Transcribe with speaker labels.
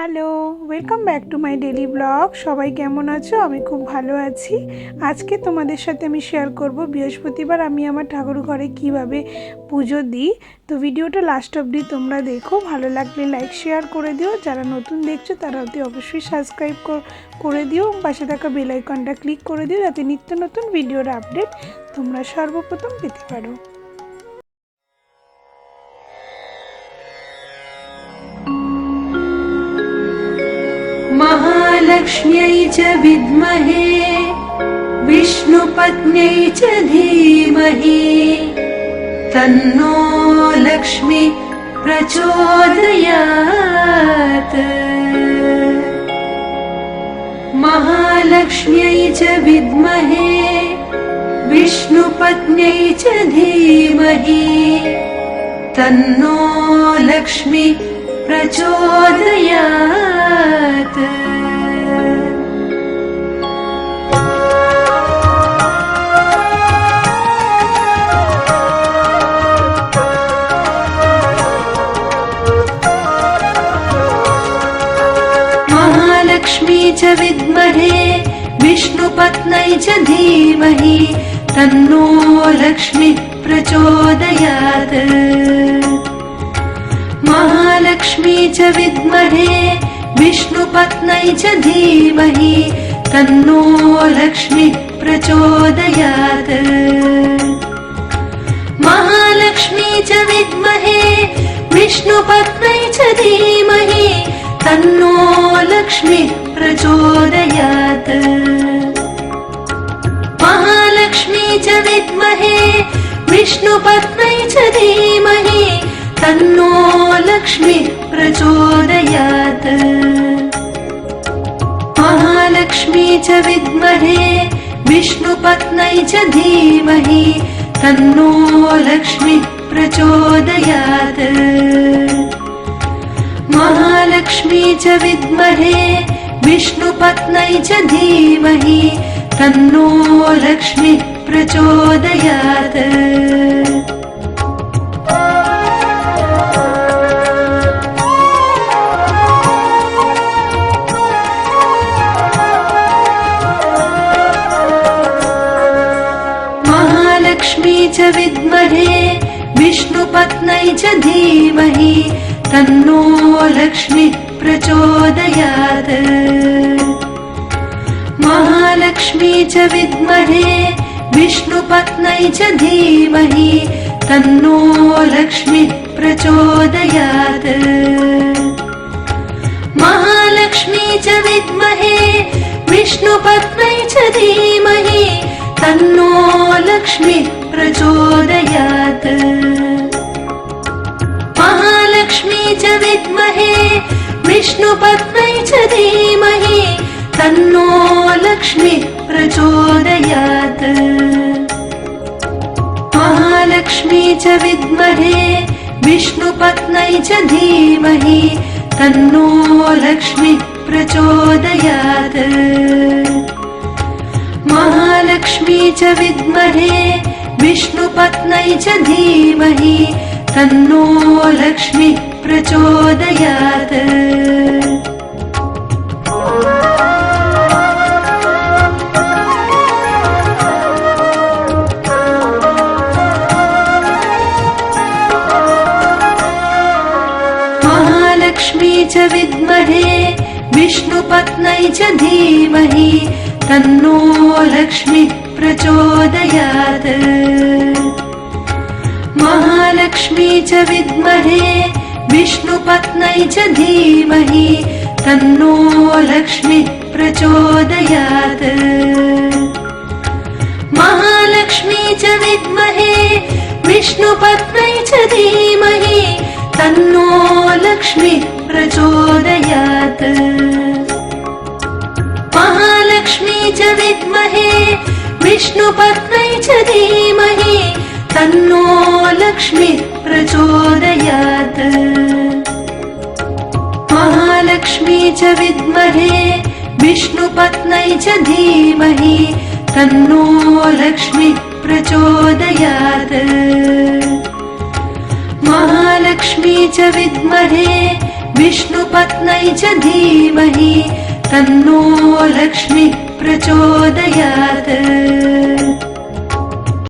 Speaker 1: Hello, welcome back to my daily blog. সবাই কেমন আছো? আমি খুব ভালো আছি। আজকে তোমাদের সাথে আমি শেয়ার করব বৃহস্পতিবার আমি আমার ঠাকুর ঘরে কিভাবে পুজো দিই। তো ভিডিওটা লাস্ট অবধি তোমরা দেখো, ভালো লাগলে লাইক শেয়ার করে দিও। যারা নতুন দেখছো তারা অতি অবশ্যই সাবস্ক্রাইব করে দিও, পাশে থাকা বেল আইকনটা ক্লিক করে দিও যাতে নিত্য নতুন ভিডিওর আপডেট তোমরা সর্বপ্রথম পেতে পারো।
Speaker 2: महालक्ष्म्यै च विद्महे विष्णुपत्न्यै च धीमहि तन्नो लक्ष्मी प्रचोदयात्। महालक्ष्म्यै च विद्महे विष्णुपत्न्यै च धीमहि तन्नो लक्ष्मी प्रचोदयात्। महालक्ष्मी च विद्महे विष्णुपत्न्यै च धीमहि तन्नो लक्ष्मी प्रचोदयात्। महालक्ष्मी च विद्महे विष्णुपत्न्यै च धीमहि तन्नो लक्ष्मी प्रचोदयात्। महालक्ष्मी च विद्महे विष्णुपत्न्यै च धीमहि तन्नो लक्ष्मी प्रचोदयात्। महालक्ष्मी च विद्महे विष्णुपत्न्यै च धीमहि तन्नो लक्ष्मी प्रचोदयात्। महालक्ष्मी च विद्महे विष्णुपत्न्यै च धीमहि तन्नो लक्ष्मी प्रचोदयात्। महालक्ष्मी च विद्महे विष्णुपत्न्यै च धीमहि तन्नो लक्ष्मी प्रचोदयात्। महालक्ष्मी च विद्महे विष्णुपत्न्यै च धीमहि तन्नो लक्ष्मी प्रचोदयात्। महालक्ष्मी च विद्महे विष्णुपत्न्यै च धीमहि तन्नो लक्ष्मी प्रचोदयात्। महालक्ष्मी च विद्महे विष्णुपत्न्यै च धीमहि तन्नो लक्ष्मी प्रचोदयात्। महालक्ष्मी च विद्महे विष्णुपत्न्यै च धीमहि तन्नो लक्ष्मी प्रचोदयात्। महालक्ष्मी च विद्महे विष्णुपत्न्यै च धीमहि तन्नो लक्ष्मी प्रचोदयात्। महालक्ष्मी च विद्महे विष्णुपत्न्यै च धीमहि तन्नो लक्ष्मी प्रचोदयात्। महालक्ष्मी च विद्महे विष्णुपत्न्यै च धीमहि तन्नो लक्ष्मी प्रचोदयात्। महालक्ष्मी च विद्महे विष्णुपत्न्यै च धीमहि तन्नो लक्ष्मी प्रचोदयात्। महालक्ष्मी च विद्महे विष्णुपत्न्यै च धीमहि तन्नो लक्ष्मी प्रचोदयात्। महालक्ष्मी च विद्महे विष्णुपत्न्यै च धीमहि तन्नो लक्ष्मी प्रचोदयात्। महालक्ष्मी च विद्महे विष्णुपत्न्यै च धीमहि तन्नो लक्ष्मी प्रचोदयात्। महालक्ष्मी च विद्महे विष्णुपत्न्यै च धीमहि तन्नो लक्ष्मीः प्रचोदयात्।